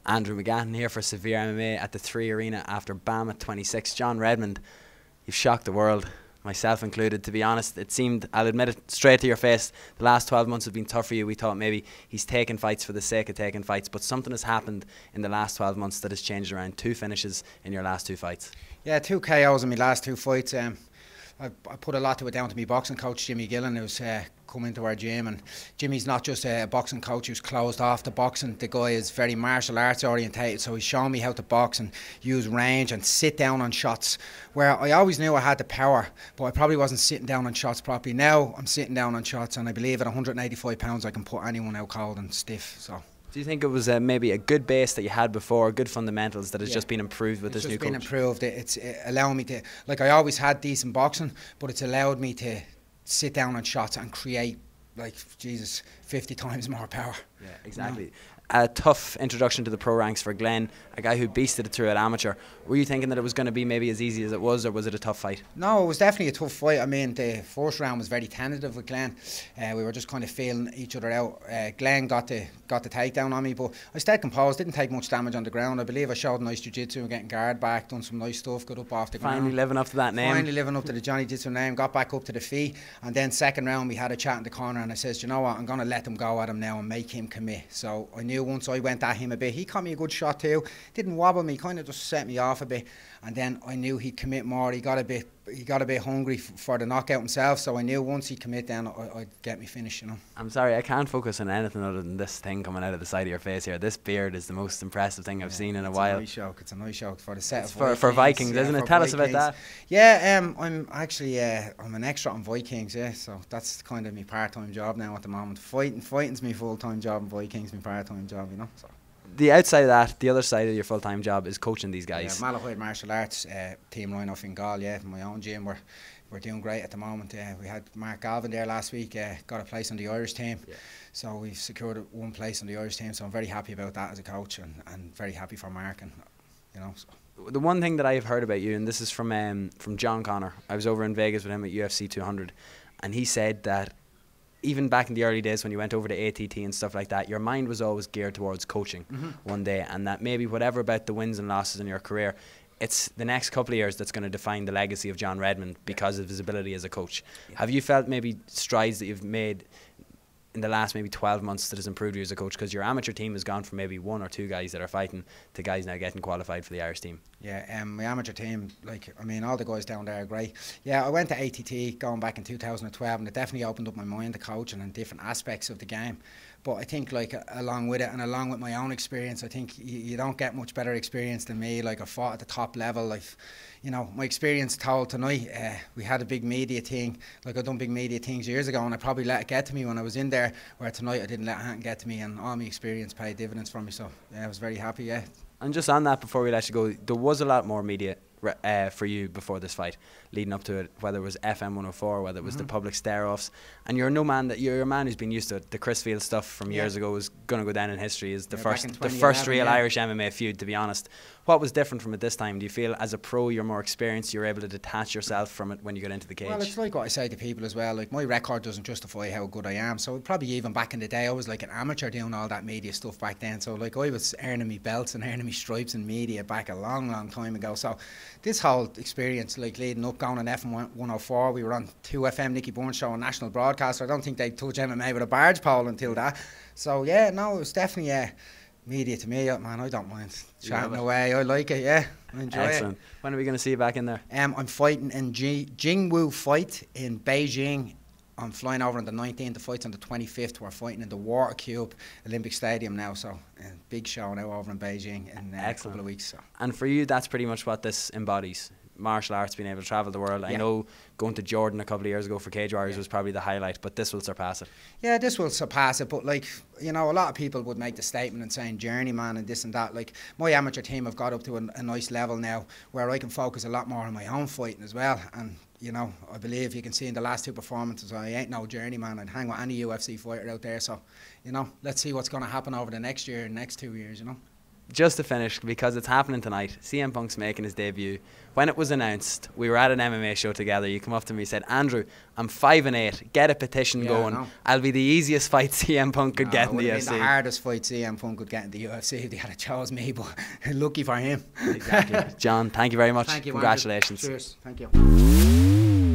Andrew McGahan here for Severe MMA at the 3 Arena after BAMMA 26. John Redmond, you've shocked the world, myself included, to be honest. It seemed, I'll admit it straight to your face, the last 12 months have been tough for you. We thought maybe he's taken fights for the sake of taking fights, but something has happened in the last 12 months that has changed around. 2 finishes in your last 2 fights. Yeah, 2 KOs in my last 2 fights. I put a lot to it down to my boxing coach, Jimmy Gillen, who's come into our gym. And Jimmy's not just a boxing coach who's closed off to boxing. The guy is very martial arts orientated, so he's shown me how to box and use range and sit down on shots, where I always knew I had the power, but I probably wasn't sitting down on shots properly. Now I'm sitting down on shots, and I believe at 185 pounds I can put anyone out cold and stiff. So. Do you think it was maybe a good base that you had before, good fundamentals that has just been improved with this new coach? It's just been improved. It's allowing me to, like, I always had decent boxing, but it's allowed me to sit down on shots and create, like, Jesus, 50 times more power. Yeah, exactly. You know? A tough introduction to the pro ranks for Glenn, a guy who beasted it through at amateur. Were you thinking that it was going to be maybe as easy as it was, or was it a tough fight? No, it was definitely a tough fight. I mean, the first round was very tentative with Glenn. We were just kind of feeling each other out. Glenn got the takedown on me, but I stayed composed, didn't take much damage on the ground. I believe I showed nice jiu-jitsu and getting guard back, done some nice stuff, got up off the ground. Finally living up to that name. Finally living up to the Johnny Jitsu name, got back up to the feet, and then second round we had a chat in the corner, and I says, you know what, I'm going to let them go at him now and make him commit. So I knew once I went at him a bit, he caught me a good shot too, didn't wobble me, kind of just set me off a bit, and then I knew he'd commit more. He got a bit hungry for the knockout himself, so I knew once he'd commit, then I'd get me finished, you know. I'm sorry, I can't focus on anything other than this thing coming out of the side of your face here. This beard is the most impressive thing I've seen in a while. It's a nice joke for the set of Vikings. For Vikings, isn't it? Tell us about that. Yeah, I'm actually I'm an extra on Vikings, yeah, so that's kind of my part-time job now at the moment. Fighting's my full-time job and Vikings my part-time job, you know. So. The outside of that, the other side of your full-time job is coaching these guys. Yeah, Malahide Martial Arts team line off in Gaul, yeah, my own gym. We're doing great at the moment. We had Mark Galvin there last week, got a place on the Irish team. Yeah. So we've secured 1 place on the Irish team, so I'm very happy about that as a coach, and very happy for Mark, and you know. So. The one thing that I've heard about you, and this is from John Connor, I was over in Vegas with him at UFC 200, and he said that even back in the early days when you went over to ATT and stuff like that, your mind was always geared towards coaching one day, and that maybe whatever about the wins and losses in your career, it's the next couple of years that's going to define the legacy of John Redmond because of his ability as a coach. Yeah. Have you felt maybe strides that you've made in the last maybe 12 months that has improved you as a coach? Because your amateur team has gone from maybe 1 or 2 guys that are fighting to guys now getting qualified for the Irish team. Yeah, my amateur team, like, I mean, all the guys down there are great. Yeah, I went to ATT going back in 2012, and it definitely opened up my mind to coaching and different aspects of the game. But I think, like, along with it and along with my own experience, I think you don't get much better experience than me. Like, I fought at the top level. Like, you know, my experience told tonight, we had a big media thing. Like, I've done big media things years ago, and I probably let it get to me when I was in there, where tonight I didn't let it get to me, and all my experience paid dividends for me. So, yeah, I was very happy, yeah. And just on that, before we let you go, there was a lot more media for you before this fight, leading up to it, whether it was FM 104, whether it was the public stare-offs, and you're a man who's been used to it. The Chris Field stuff from years ago is going to go down in history as the first real Irish MMA feud, to be honest. What was different from it this time? Do you feel as a pro you're more experienced, you're able to detach yourself from it when you get into the cage? Well, it's like what I say to people as well, like, my record doesn't justify how good I am, so probably even back in the day I was like an amateur doing all that media stuff back then, so like I was earning me belts and earning me stripes in media back a long time ago. So this whole experience, like, leading up, going on FM 104, we were on 2FM, Nicky Bourne's show, on national broadcaster. I don't think they'd touch MMA with a barge pole until that. So yeah, no, it was definitely media to me, man. I don't mind chatting away. I like it, yeah. I enjoy Excellent. it. When are we going to see you back in there? I'm fighting in Jingwu Fight in Beijing. I'm flying over on the 19th. The fight's on the 25th. We're fighting in the Water Cube Olympic Stadium now. So big show now over in Beijing in a couple of weeks. So. And for you, that's pretty much what this embodies. Martial arts, being able to travel the world. Yeah. I know going to Jordan a couple of years ago for Cage Warriors was probably the highlight, but this will surpass it. Yeah, this will surpass it, but, like, you know, a lot of people would make the statement and saying journeyman and this and that. Like, my amateur team have got up to a nice level now where I can focus a lot more on my own fighting as well. And, you know, I believe you can see in the last 2 performances, I ain't no journeyman. I'd hang with any UFC fighter out there. So, you know, let's see what's going to happen over the next year and next 2 years, you know. just to finish, because it's happening tonight, CM Punk's making his debut. When it was announced, we were at an MMA show together. You come up to me and said, Andrew, I'm 5-8. Get a petition going. I'll be the easiest fight CM Punk could get in the UFC. It would have been the hardest fight CM Punk could get in the UFC if they had chose me, but lucky for him. Exactly. John, thank you very much. Thank you, Congratulations. Andrew. Cheers. Thank you.